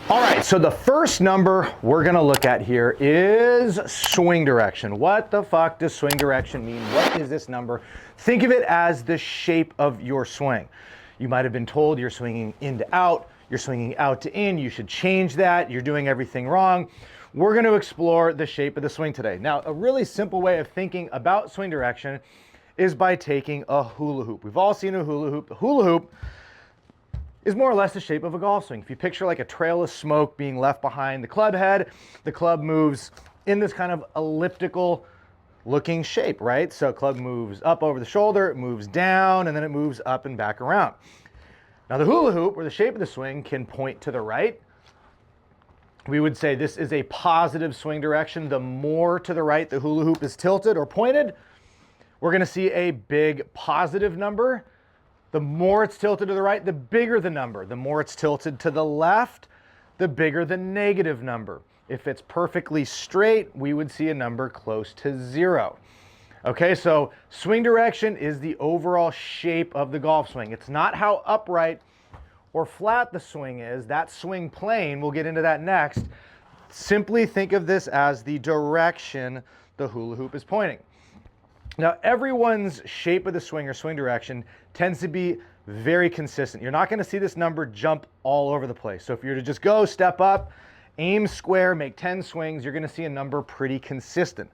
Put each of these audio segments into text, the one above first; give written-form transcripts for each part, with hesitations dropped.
All right, so the first number we're gonna look at here is swing direction. What the fuck does swing direction mean? What is this number? Think of it as the shape of your swing. You might have been told you're swinging in to out, you're swinging out to in, you should change that, you're doing everything wrong. We're gonna explore the shape of the swing today. Now, a really simple way of thinking about swing direction is by taking a hula hoop. We've all seen a hula hoop. The hula hoop is more or less the shape of a golf swing. If you picture like a trail of smoke being left behind the club head, the club moves in this kind of elliptical looking shape, right? So club moves up over the shoulder, it moves down, and then it moves up and back around. Now the hula hoop, or the shape of the swing, can point to the right. We would say this is a positive swing direction. The more to the right the hula hoop is tilted or pointed, we're gonna see a big positive number. The more it's tilted to the right, the bigger the number. The more it's tilted to the left, the bigger the negative number. If it's perfectly straight, we would see a number close to 0. Okay, so swing direction is the overall shape of the golf swing. It's not how upright or flat the swing is. That swing plane, we'll get into that next. Simply think of this as the direction the hula hoop is pointing. Now, everyone's shape of the swing or swing direction tends to be very consistent. You're not going to see this number jump all over the place. So if you're to just go, step up, aim square, make 10 swings, you're going to see a number pretty consistent.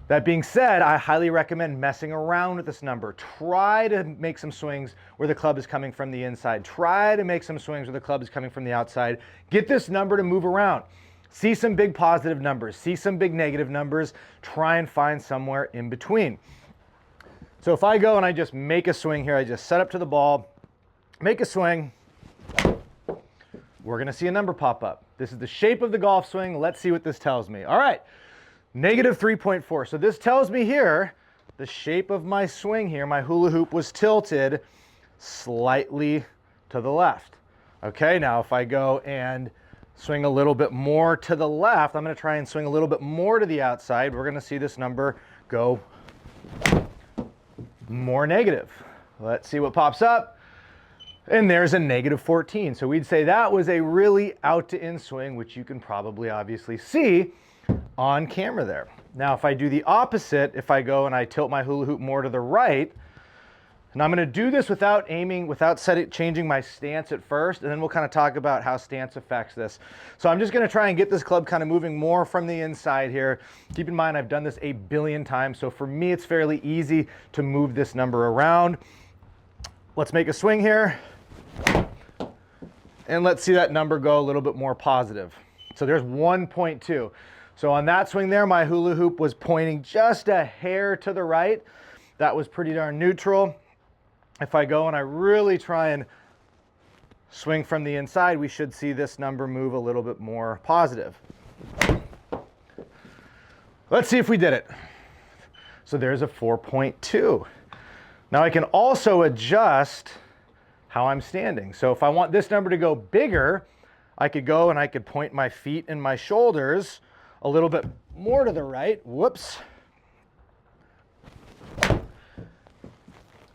That being said, I highly recommend messing around with this number. Try to make some swings where the club is coming from the inside. Try to make some swings where the club is coming from the outside. Get this number to move around. See some big positive numbers, see some big negative numbers, try and find somewhere in between. So if I go and I just make a swing here, I just set up to the ball, make a swing, we're gonna see a number pop up. This is the shape of the golf swing. Let's see what this tells me. All right, negative 3.4. So this tells me here, the shape of my swing here, my hula hoop was tilted slightly to the left. Okay, now if I go and swing a little bit more to the left, I'm going to try and swing a little bit more to the outside. We're going to see this number go more negative. Let's see what pops up. And there's a negative 14. So we'd say that was a really out to in swing, which you can probably obviously see on camera there. Now, if I do the opposite, if I go and I tilt my hula hoop more to the right, and I'm going to do this without aiming, without changing my stance at first, and then we'll kind of talk about how stance affects this. So I'm just going to try and get this club kind of moving more from the inside here. Keep in mind, I've done this a billion times, so for me, it's fairly easy to move this number around. Let's make a swing here, and let's see that number go a little bit more positive. So there's 1.2. So on that swing there, my hula hoop was pointing just a hair to the right. That was pretty darn neutral. If I go and I really try and swing from the inside, we should see this number move a little bit more positive. Let's see if we did it. So there's a 4.2. Now I can also adjust how I'm standing. So if I want this number to go bigger, I could go and I could point my feet and my shoulders a little bit more to the right. Whoops.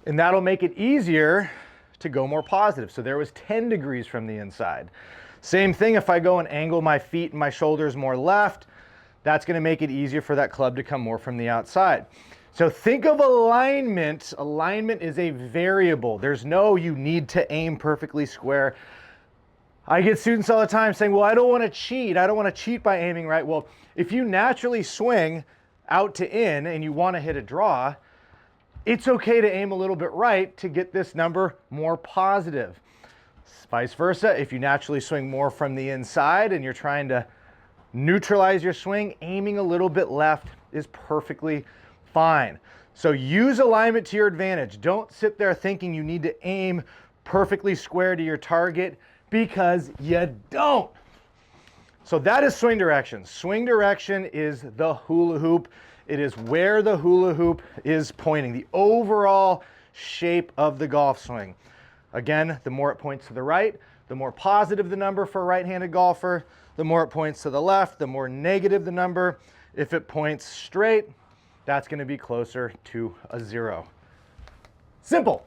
And that'll make it easier to go more positive. So there was 10 degrees from the inside. Same thing if I go and angle my feet and my shoulders more left, that's gonna make it easier for that club to come more from the outside. So think of alignment. Alignment is a variable. There's no, you need to aim perfectly square. I get students all the time saying, well, I don't wanna cheat. I don't wanna cheat by aiming right. Well, if you naturally swing out to in and you wanna hit a draw, it's okay to aim a little bit right to get this number more positive. Vice versa, if you naturally swing more from the inside and you're trying to neutralize your swing, aiming a little bit left is perfectly fine. So use alignment to your advantage. Don't sit there thinking you need to aim perfectly square to your target, because you don't. So that is swing direction. Swing direction is the hula hoop. It is where the hula hoop is pointing, the overall shape of the golf swing. Again, the more it points to the right, the more positive the number for a right-handed golfer. The more it points to the left, the more negative the number. If it points straight, that's going to be closer to a 0. Simple.